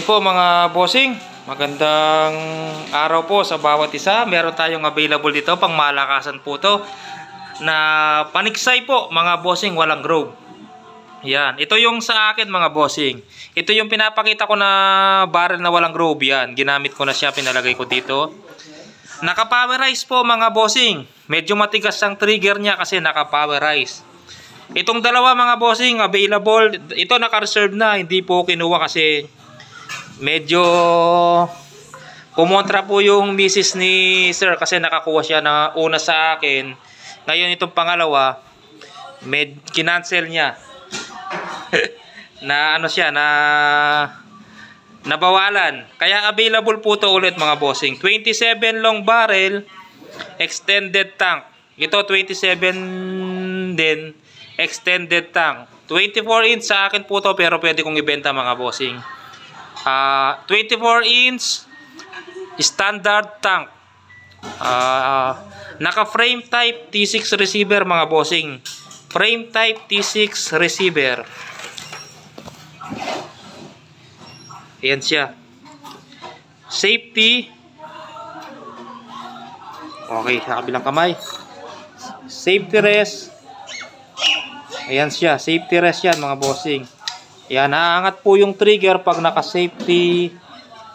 Po mga bossing, magandang araw po sa bawat isa. Meron tayong available dito, pang malakasan po to na paniksay po mga bossing, walang grove. Yan, ito yung sa akin mga bossing. Ito yung pinapakita ko na barrel na walang grove. Yan, ginamit ko na siya, pinalagay ko dito. Naka-powerize po mga bossing. Medyo matigas ang trigger niya kasi naka-powerize. Itong dalawa mga bossing available. Ito naka-reserve na, hindi po kinuha kasi medyo kumontra po yung misis ni sir kasi nakakuha siya na una sa akin. Ngayon itong pangalawa kinancel niya. Na ano siya, na nabawalan. Kaya available po to ulit mga bossing. 27 long barrel extended tank. Ito 27 din extended tank. 24 inch sa akin po to pero pwede kong ibenta mga bossing. 24 inch standard tank. Naka frame type T6 receiver mga bossing. Frame type T6 receiver. Ayan siya. Safety. Okay, sa kabilang kamay. Safety rest. Ayan siya, safety rest yan mga bossing. Ayan, naangat po yung trigger pag naka-safety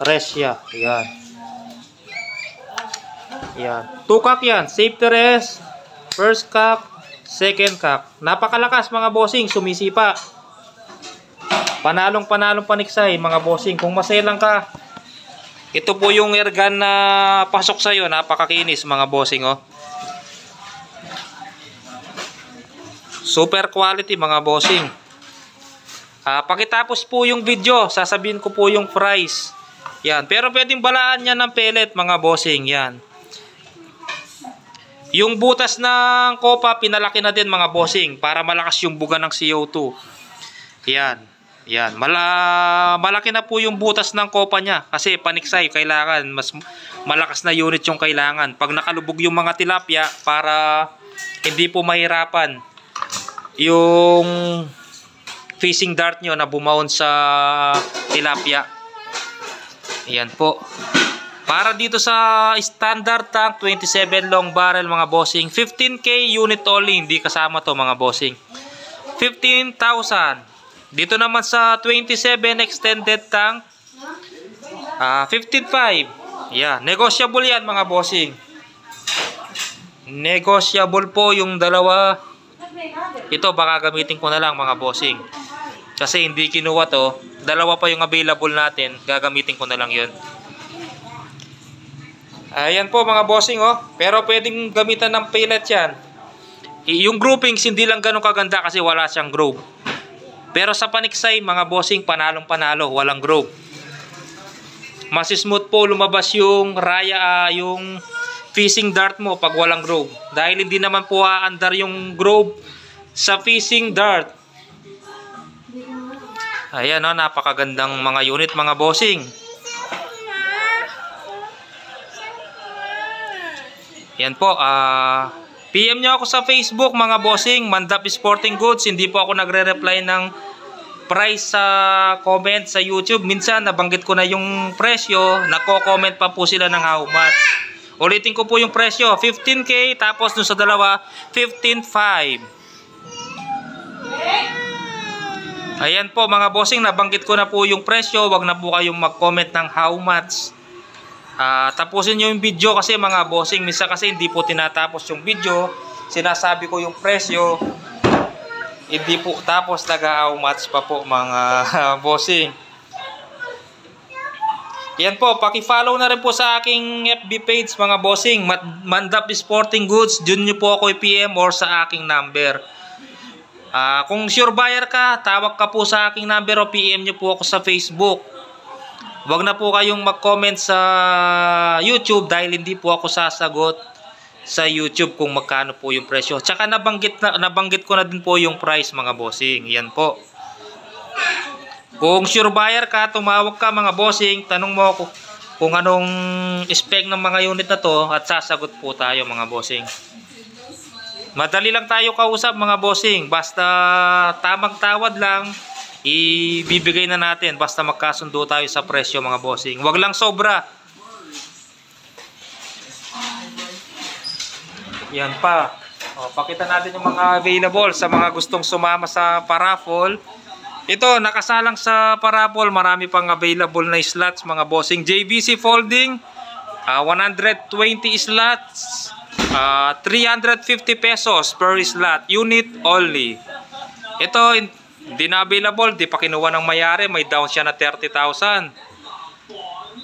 rest siya. Ayan. Ayan. 2 cock yan. Safety rest, first cock, second cock. Napakalakas mga bossing, sumisipa. Panalong paniksay mga bossing. Kung maselang ka, ito po yung airgun na pasok sa'yo. Napakakinis mga bossing, oh. Super quality mga bossing. Pagkatapos po yung video, sasabihin ko po yung price. Yan. Pero pwedeng balaan yan ng pellet mga bossing. Yan. Yung butas ng kopa, pinalaki na din mga bossing para malakas yung buga ng CO2. Yan. Yan. Malaki na po yung butas ng kopa niya kasi paniksay. Kailangan mas malakas na unit yung kailangan. Pag nakalubog yung mga tilapia para hindi po mahirapan yung fishing dart nyo na bumaon sa tilapia. Ayan po. Para dito sa standard tank 27 long barrel mga bossing, 15k unit only, hindi kasama to mga bossing. 15,000. Dito naman sa 27 extended tank 15,500. Yeah, negotiable yan mga bossing. Negotiable po yung dalawa. Ito baka gamitin ko na lang mga bossing. Kasi hindi kinuha to. Dalawa pa yung available natin. Gagamitin ko na lang yun. Ayan po mga bossing, oh. Pero pwedeng gamitan ng pellet yan. Yung groupings hindi lang ganun kaganda kasi wala siyang groove. Pero sa paniksay mga bossing, panalong panalo. Walang groove. Mas smooth po lumabas yung raya, yung fishing dart mo pag walang groove. Dahil hindi naman po aandar yung groove sa fishing dart. Ayan, oh, napakagandang mga unit mga bossing. Yan po, PM nyo ako sa Facebook mga bossing, Mandap Sporting Goods. Hindi po ako nagre-reply ng price sa comment sa YouTube. Minsan nabanggit ko na yung presyo, nako-comment pa po sila ng how much. Ulitin ko po yung presyo, 15k, tapos dun sa dalawa 15,500. Ayan po mga bossing, nabanggit ko na po yung presyo. Wag na po kayong mag-comment ng how much. Tapusin nyo yung video kasi mga bossing, minsan kasi hindi po tinatapos yung video. Sinasabi ko yung presyo, hindi po tapos taga-how much pa po mga bossing. Yan po, paki-follow na rin po sa aking FB page mga bossing, Mandap Sporting Goods. Dun nyo po ako i-PM or sa aking number. Kung sure buyer ka, tawag ka po sa aking number o PM nyo po ako sa Facebook. Huwag na po kayong mag-comment sa YouTube dahil hindi po ako sasagot sa YouTube kung magkano po yung presyo. Tsaka nabanggit ko na din po yung price mga bossing. Yan po. Kung sure buyer ka, tumawag ka mga bossing, tanong mo ako kung anong spec ng mga unit na to at sasagot po tayo mga bossing. Madali lang tayo kausap mga bossing. Basta tamang tawad lang, ibibigay na natin basta magkasundo tayo sa presyo mga bossing. Wag lang sobra. Yan pa. O, pakita natin yung mga available sa mga gustong sumama sa paraffle. Ito, nakasalang sa paraffle, marami pang available na slots mga bossing. JVC folding, 120 slots, 350 pesos per slot, unit only. Ito, hindi na available, di pa kinuha ng mayari, may down siya na 30,000.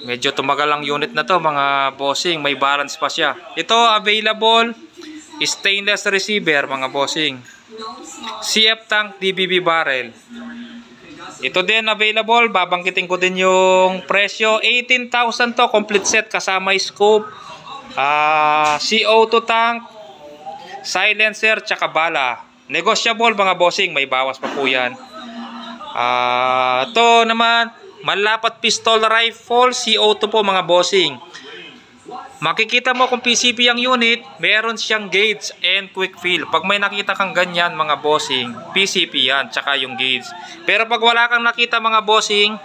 Medyo tumagal ang unit na to mga bossing, may balance pa siya. Ito, available, stainless receiver mga bossing. CF tank DBB barrel. Ito din available, babangkitin ko din yung presyo. 18,000 to, complete set kasama scope, CO2 tank, silencer, tsaka bala. Negotiable mga bossing, may bawas pa po yan. Ito naman, malapat pistol rifle, CO2 po mga bossing. Makikita mo kung PCP ang unit, meron siyang gauge and quick fill. Pag may nakita kang ganyan mga bossing, PCP yan, tsaka yung gauge. Pero pag wala kang nakita mga bossing,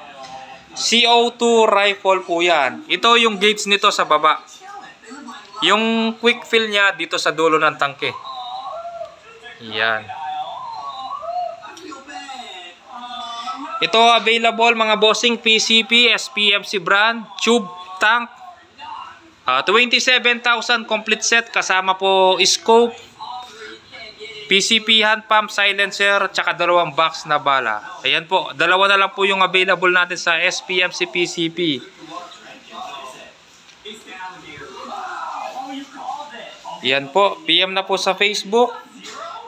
CO2 rifle po yan. Ito yung gauge nito sa baba. Yung quick fill niya dito sa dulo ng tangke. Yan. Ito available mga bossing, PCP, SPMC brand, tube tank. 27,000 complete set kasama po scope, PCP hand pump, silencer, tsaka dalawang box na bala. Ayan po, dalawa na lang po yung available natin sa SPMC PCP. Yan po, PM na po sa Facebook.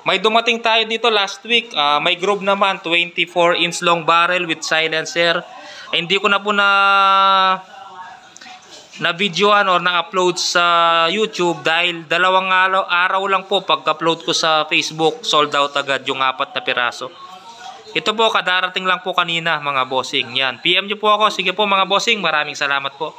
May dumating tayo dito last week, may group naman, 24-inch long barrel with silencer. Hindi ko na po na videoan or na-upload sa YouTube dahil dalawang araw lang po pag-upload ko sa Facebook, sold out agad yung 4 na piraso. Ito po, kadarating lang po kanina mga bossing. Yan, PM nyo po ako. Sige po mga bossing, maraming salamat po.